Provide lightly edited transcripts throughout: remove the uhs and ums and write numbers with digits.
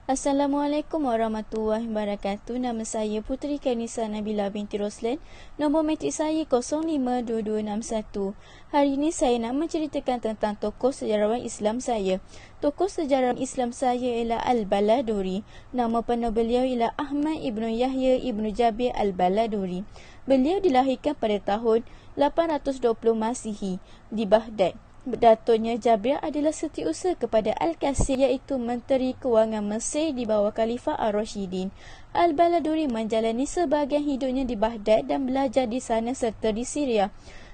Assalamualaikum warahmatullahi wabarakatuh. Nama saya Puteri Kanisa Nabila binti Roslan. Nombor metrik saya 052261. Hari ini saya nak menceritakan tentang tokoh sejarawan Islam saya. Tokoh sejarawan Islam saya ialah Al-Baladuri. Nama penuh beliau ialah Ahmad Ibnu Yahya Ibnu Jabir Al-Baladuri. Beliau dilahirkan pada tahun 820 Masihi di Baghdad. Datuknya Jabir adalah setiausaha kepada Al-Qasir, iaitu Menteri Kewangan Mesir di bawah Khalifah Ar-Rashidin. Al-Baladuri menjalani sebahagian hidupnya di Baghdad dan belajar di sana serta di Syria.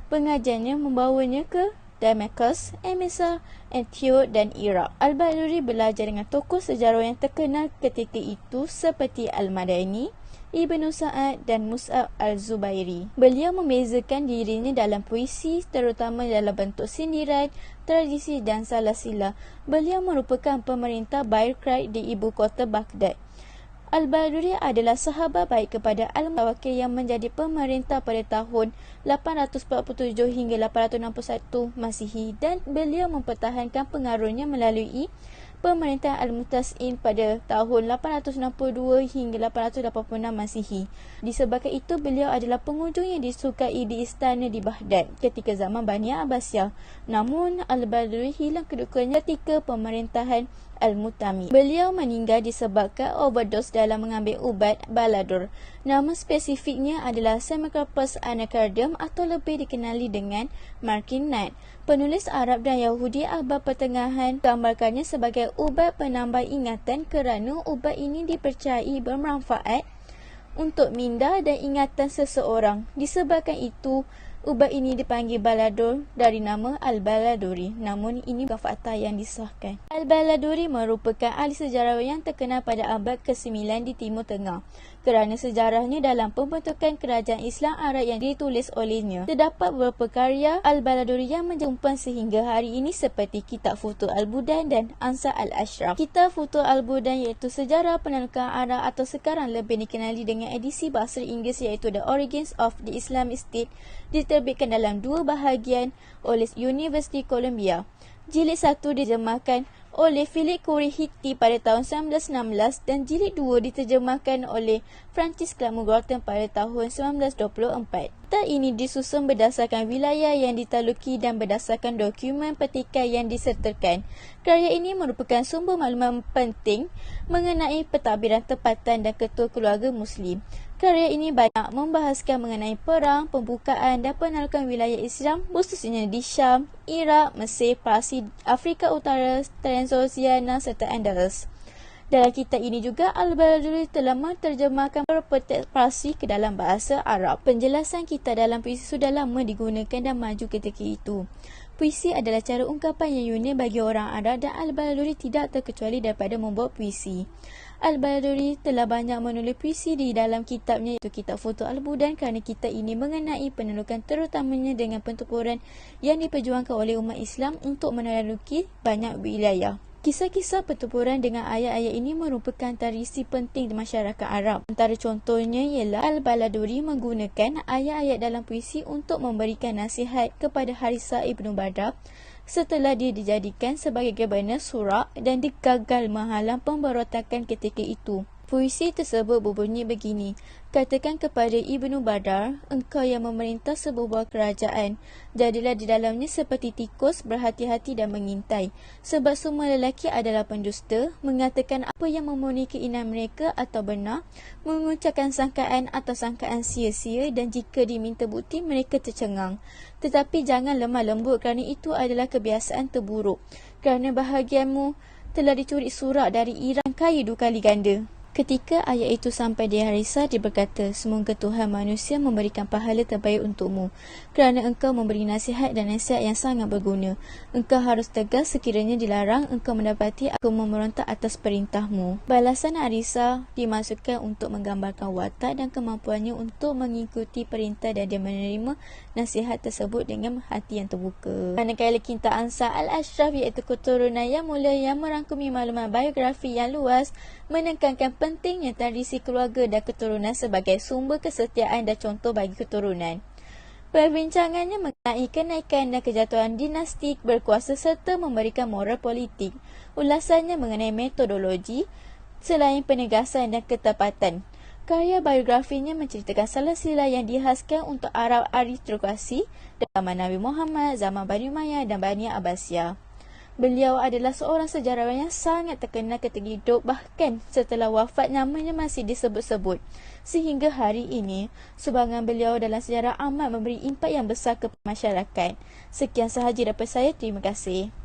Pengajiannya membawanya ke Damascus, Emesa, Antioch dan Iraq. Al-Baladuri belajar dengan tokoh sejarah yang terkenal ketika itu seperti Al-Madani, Ibnu Sa'ad dan Mus'ab Al-Zubairi. Beliau membezakan dirinya dalam puisi, terutama dalam bentuk sindiran, tradisi dan salah-sila. Beliau merupakan pemerintah birokrat di ibu kota Baghdad. Al-Baladuri adalah sahabat baik kepada Al-Mutawakkil yang menjadi pemerintah pada tahun 847 hingga 861 Masihi, dan beliau mempertahankan pengaruhnya melalui pemerintahan Al-Mutas'in pada tahun 862 hingga 886 Masihi. Disebabkan itu, beliau adalah pengunjung yang disukai di istana di Baghdad ketika zaman Bani Abbasiyah. Namun, Al-Baladuri hilang kedudukannya ketika pemerintahan Al-Mu'tamid. Beliau meninggal disebabkan overdose dalam mengambil ubat Baladur. Nama spesifiknya adalah Semicrappus anacardium atau lebih dikenali dengan Markinat. Penulis Arab dan Yahudi abad pertengahan gambarkannya sebagai ubat penambah ingatan kerana ubat ini dipercayai bermanfaat untuk minda dan ingatan seseorang. Disebabkan itu, ubat ini dipanggil Baladur dari nama Al-Baladuri. Namun ini bukan fakta yang disahkan. Al-Baladuri merupakan ahli sejarawan yang terkenal pada abad ke-9 di Timur Tengah kerana sejarahnya dalam pembentukan kerajaan Islam Arab yang ditulis olehnya. Terdapat beberapa karya Al-Baladuri yang menjumpan sehingga hari ini seperti Kitab Futuh Al-Budan dan Ansar Al-Ashraf. Kitab Futuh Al-Budan iaitu sejarah penaklukan Arab atau sekarang lebih dikenali dengan edisi bahasa Inggeris iaitu The Origins of the Islamic State, diterbitkan dalam dua bahagian oleh University Columbia. Jilid 1 diterjemahkan oleh Philip Currie Hitti pada tahun 1916 dan jilid 2 diterjemahkan oleh Francis Clark Gorton pada tahun 1924. Kitab ini disusun berdasarkan wilayah yang ditaluki dan berdasarkan dokumen petikan yang disertakan. Karya ini merupakan sumber maklumat penting mengenai pentadbiran tempatan dan ketua keluarga Muslim. Karya ini banyak membahaskan mengenai perang, pembukaan dan penaklukan wilayah Islam khususnya di Syam, Iraq, Mesir, Parsi, Afrika Utara, Transoxiana serta Andalus. Dalam kitab ini juga Al-Baladuri telah menterjemahkan beberapa teks Parsi ke dalam bahasa Arab. Penjelasan kitab dalam puisi sudah lama digunakan dan maju ketika itu. Puisi adalah cara ungkapan yang unik bagi orang Arab dan Al-Baladuri tidak terkecuali daripada membuat puisi. Al-Baladuri telah banyak menulis puisi di dalam kitabnya iaitu Kitab Futuh Al-Budan kerana kitab ini mengenai penaklukan terutamanya dengan pertempuran yang diperjuangkan oleh umat Islam untuk menakluki banyak wilayah. Kisah-kisah pertempuran dengan ayat-ayat ini merupakan tradisi penting di masyarakat Arab. Antara contohnya ialah Al-Baladuri menggunakan ayat-ayat dalam puisi untuk memberikan nasihat kepada Harithah Ibnu Badr setelah dia dijadikan sebagai Gubernur Surak dan digagal menghalang pemberontakan ketika itu. Puisi tersebut berbunyi begini: katakan kepada Ibnu Badr, engkau yang memerintah sebuah kerajaan, jadilah di dalamnya seperti tikus, berhati-hati dan mengintai. Sebab semua lelaki adalah pendusta, mengatakan apa yang memenuhi keinginan mereka atau benar, mengucapkan sangkaan atau sangkaan sia-sia, dan jika diminta bukti mereka tercengang. Tetapi jangan lemah lembut kerana itu adalah kebiasaan terburuk. Kerana bahagianmu telah dicuri surak dari Iran kaya 2 kali ganda. Ketika ayat itu sampai di Harithah, dia berkata, semoga Tuhan manusia memberikan pahala terbaik untukmu kerana engkau memberi nasihat dan nasihat yang sangat berguna. Engkau harus tegas sekiranya dilarang engkau mendapati aku memberontak atas perintahmu. Balasan Harithah dimasukkan untuk menggambarkan watak dan kemampuannya untuk mengikuti perintah dan dia menerima nasihat tersebut dengan hati yang terbuka. Manakala Kitab Ansar Al-Ashraf iaitu keturunan yang mulia yang merangkumi maklumat biografi yang luas menekankan pentingnya tradisi keluarga dan keturunan sebagai sumber kesetiaan dan contoh bagi keturunan. Perbincangannya mengenai kenaikan dan kejatuhan dinasti berkuasa serta memberikan moral politik. Ulasannya mengenai metodologi selain penegasan dan ketepatan. Karya biografinya menceritakan silsilah yang dihaskan untuk Arab aristokrasi zaman Nabi Muhammad, zaman Bani Umayyah dan Bani Abbasiyah. Beliau adalah seorang sejarawan yang sangat terkenal ketika hidup, bahkan setelah wafat namanya masih disebut-sebut. Sehingga hari ini, sumbangan beliau dalam sejarah amat memberi impak yang besar kepada masyarakat. Sekian sahaja daripada saya, terima kasih.